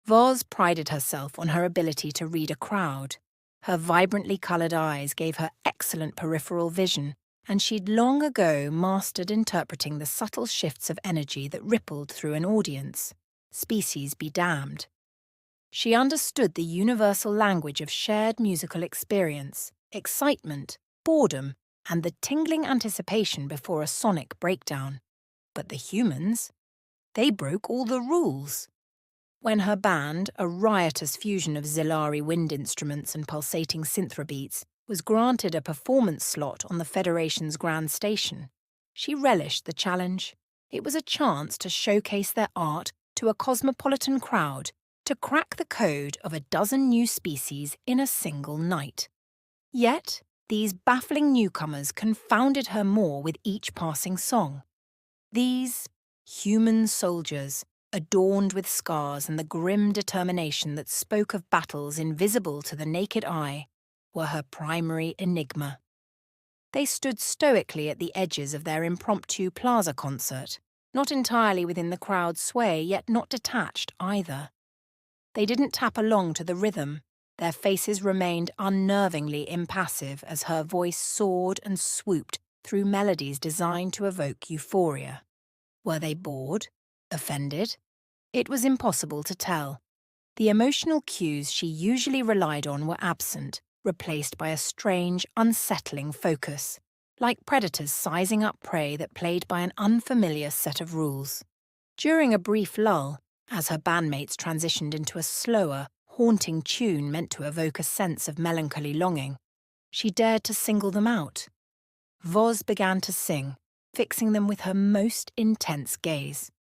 Voz prided herself on her ability to read a crowd. Her vibrantly coloured eyes gave her excellent peripheral vision, and she'd long ago mastered interpreting the subtle shifts of energy that rippled through an audience. Species be damned. She understood the universal language of shared musical experience, excitement, boredom, and the tingling anticipation before a sonic breakdown. But the humans? They broke all the rules. When her band, a riotous fusion of Zilari wind instruments and pulsating synthrobeats, was granted a performance slot on the Federation's grand station, she relished the challenge. It was a chance to showcase their art to a cosmopolitan crowd, to crack the code of a dozen new species in a single night. Yet, these baffling newcomers confounded her more with each passing song. These human soldiers, adorned with scars and the grim determination that spoke of battles invisible to the naked eye, were her primary enigma. They stood stoically at the edges of their impromptu plaza concert, not entirely within the crowd's sway, yet not detached either. They didn't tap along to the rhythm. Their faces remained unnervingly impassive as her voice soared and swooped through melodies designed to evoke euphoria. Were they bored? Offended? It was impossible to tell. The emotional cues she usually relied on were absent, replaced by a strange, unsettling focus, like predators sizing up prey that played by an unfamiliar set of rules. During a brief lull, as her bandmates transitioned into a slower, haunting tune meant to evoke a sense of melancholy longing, she dared to single them out. Voz began to sing, fixing them with her most intense gaze.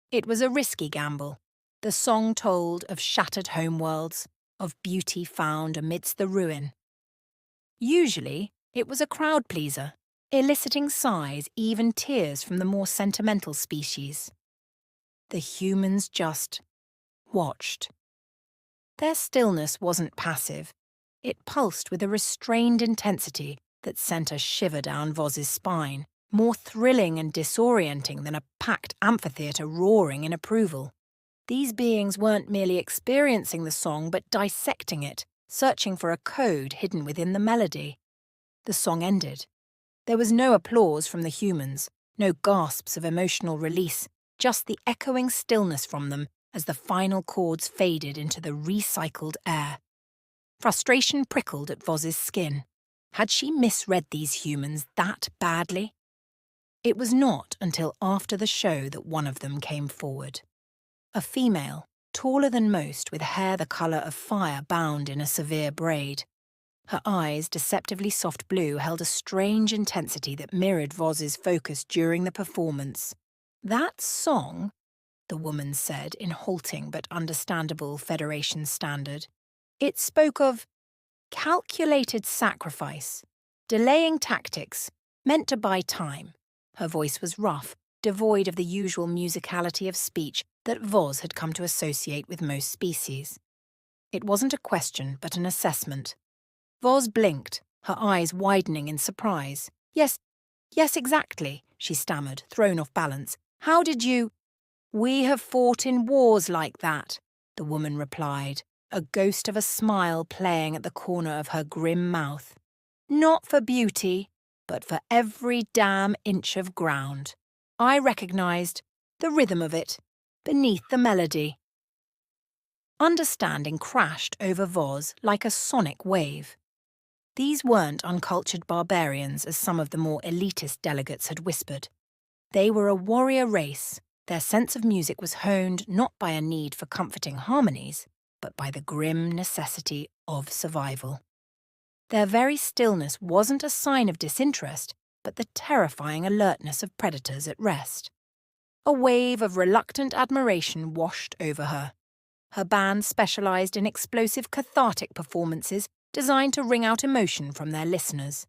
It was a risky gamble. The song told of shattered homeworlds, of beauty found amidst the ruin. Usually, it was a crowd pleaser, eliciting sighs, even tears from the more sentimental species. The humans just watched. Their stillness wasn't passive. It pulsed with a restrained intensity that sent a shiver down Voz's spine, more thrilling and disorienting than a packed amphitheatre roaring in approval. These beings weren't merely experiencing the song but dissecting it, searching for a code hidden within the melody. The song ended. There was no applause from the humans, no gasps of emotional release, just the echoing stillness from them as the final chords faded into the recycled air. Frustration prickled at Voz's skin. Had she misread these humans that badly? It was not until after the show that one of them came forward. A female, taller than most, with hair the colour of fire bound in a severe braid. Her eyes, deceptively soft blue, held a strange intensity that mirrored Voz's focus during the performance. "That song," the woman said in halting but understandable Federation standard, "it spoke of calculated sacrifice, delaying tactics, meant to buy time." Her voice was rough, devoid of the usual musicality of speech that Voz had come to associate with most species. It wasn't a question, but an assessment. Voz blinked, her eyes widening in surprise. Yes, exactly," she stammered, thrown off balance. "How did you—" "We have fought in wars like that," the woman replied, a ghost of a smile playing at the corner of her grim mouth. "Not for beauty, but for every damn inch of ground. I recognized the rhythm of it, beneath the melody." Understanding crashed over Voz like a sonic wave. These weren't uncultured barbarians, as some of the more elitist delegates had whispered. They were a warrior race. Their sense of music was honed not by a need for comforting harmonies, but by the grim necessity of survival. Their very stillness wasn't a sign of disinterest, but the terrifying alertness of predators at rest. A wave of reluctant admiration washed over her. Her band specialized in explosive cathartic performances designed to wring out emotion from their listeners.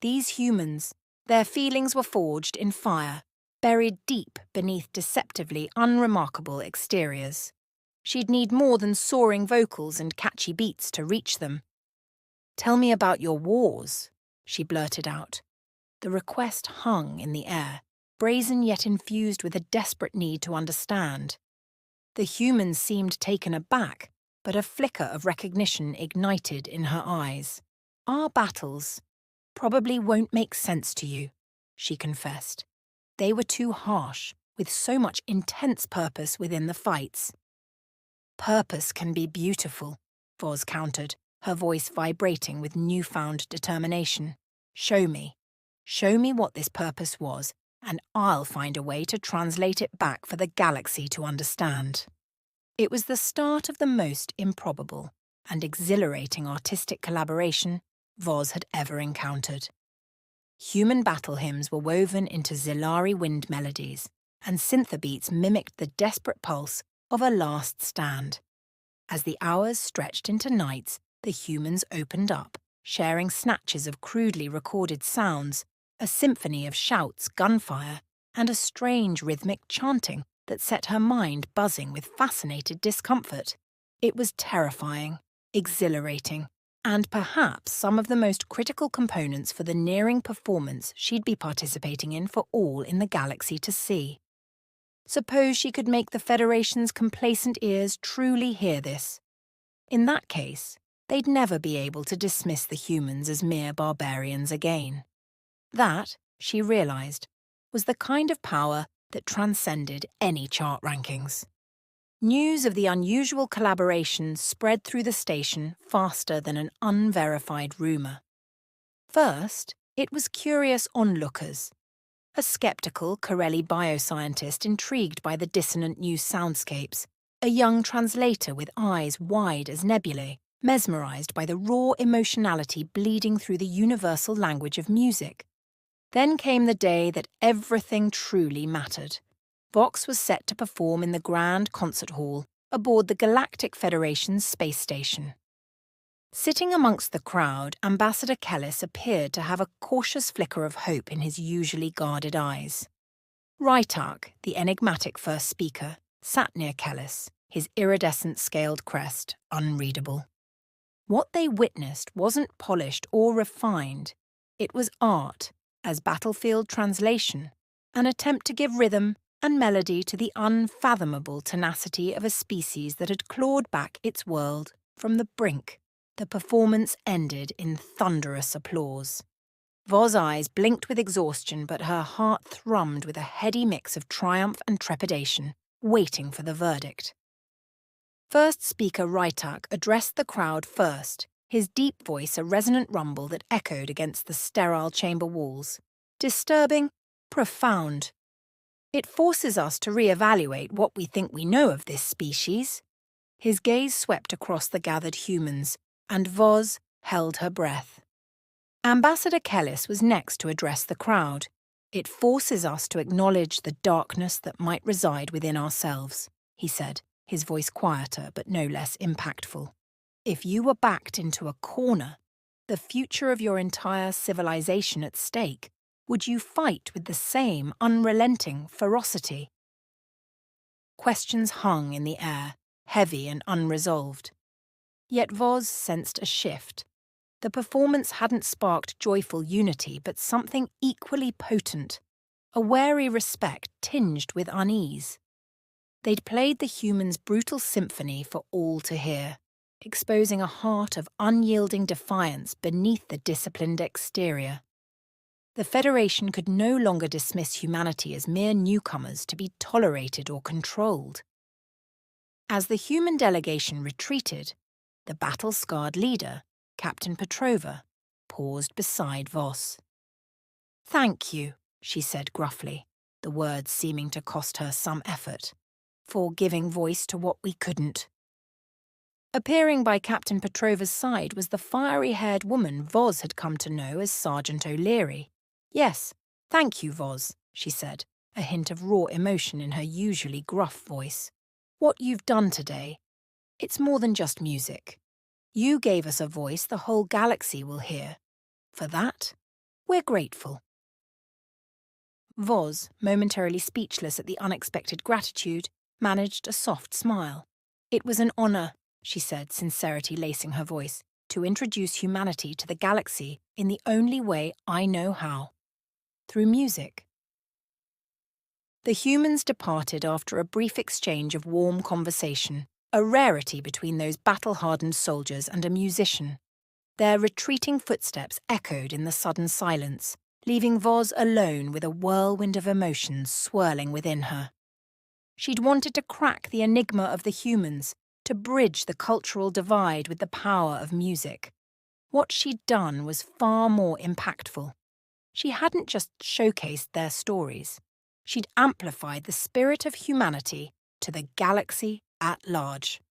These humans, their feelings were forged in fire, buried deep beneath deceptively unremarkable exteriors. She'd need more than soaring vocals and catchy beats to reach them. "Tell me about your wars," she blurted out. The request hung in the air, brazen yet infused with a desperate need to understand. The humans seemed taken aback, but a flicker of recognition ignited in her eyes. "Our battles probably won't make sense to you," she confessed. "They were too harsh, with so much intense purpose within the fights." "Purpose can be beautiful," Voz countered, her voice vibrating with newfound determination. "Show me. Show me what this purpose was, and I'll find a way to translate it back for the galaxy to understand." It was the start of the most improbable and exhilarating artistic collaboration Voz had ever encountered. Human battle hymns were woven into Zilari wind melodies, and synthobeats mimicked the desperate pulse of a last stand. As the hours stretched into nights, the humans opened up, sharing snatches of crudely recorded sounds, a symphony of shouts, gunfire, and a strange rhythmic chanting that set her mind buzzing with fascinated discomfort. It was terrifying, exhilarating, and perhaps some of the most critical components for the nearing performance she'd be participating in for all in the galaxy to see. Suppose she could make the Federation's complacent ears truly hear this. In that case, they'd never be able to dismiss the humans as mere barbarians again. That, she realized, was the kind of power that transcended any chart rankings. News of the unusual collaboration spread through the station faster than an unverified rumor. First, it was curious onlookers. A skeptical Corelli bioscientist intrigued by the dissonant new soundscapes, a young translator with eyes wide as nebulae, mesmerized by the raw emotionality bleeding through the universal language of music. Then came the day that everything truly mattered. Vox was set to perform in the Grand Concert Hall aboard the Galactic Federation's space station. Sitting amongst the crowd, Ambassador Kellis appeared to have a cautious flicker of hope in his usually guarded eyes. Rytark, the enigmatic first speaker, sat near Kellis, his iridescent scaled crest unreadable. What they witnessed wasn't polished or refined. It was art, as battlefield translation, an attempt to give rhythm and melody to the unfathomable tenacity of a species that had clawed back its world from the brink. The performance ended in thunderous applause. Voz's eyes blinked with exhaustion, but her heart thrummed with a heady mix of triumph and trepidation, waiting for the verdict. First speaker Rytark addressed the crowd first, his deep voice a resonant rumble that echoed against the sterile chamber walls. Disturbing, profound. It forces us to re-evaluate what we think we know of this species. His gaze swept across the gathered humans, and Voz held her breath. Ambassador Kellis was next to address the crowd. It forces us to acknowledge the darkness that might reside within ourselves, he said, his voice quieter but no less impactful. If you were backed into a corner, the future of your entire civilization at stake, would you fight with the same unrelenting ferocity? Questions hung in the air, heavy and unresolved. Yet Voz sensed a shift. The performance hadn't sparked joyful unity, but something equally potent, a wary respect tinged with unease. They'd played the humans' brutal symphony for all to hear, exposing a heart of unyielding defiance beneath the disciplined exterior. The Federation could no longer dismiss humanity as mere newcomers to be tolerated or controlled. As the human delegation retreated, the battle-scarred leader, Captain Petrova, paused beside Voss. "Thank you," she said gruffly, the words seeming to cost her some effort, "for giving voice to what we couldn't." Appearing by Captain Petrova's side was the fiery-haired woman Voz had come to know as Sergeant O'Leary. "Yes, thank you, Voz," she said, a hint of raw emotion in her usually gruff voice. "What you've done today, it's more than just music. You gave us a voice the whole galaxy will hear. For that, we're grateful." Voz, momentarily speechless at the unexpected gratitude, managed a soft smile. "It was an honor," she said, sincerity lacing her voice, "to introduce humanity to the galaxy in the only way I know how. Through music." The humans departed after a brief exchange of warm conversation, a rarity between those battle-hardened soldiers and a musician. Their retreating footsteps echoed in the sudden silence, leaving Voz alone with a whirlwind of emotions swirling within her. She'd wanted to crack the enigma of the humans, to bridge the cultural divide with the power of music. What she'd done was far more impactful. She hadn't just showcased their stories. She'd amplified the spirit of humanity to the galaxy at large.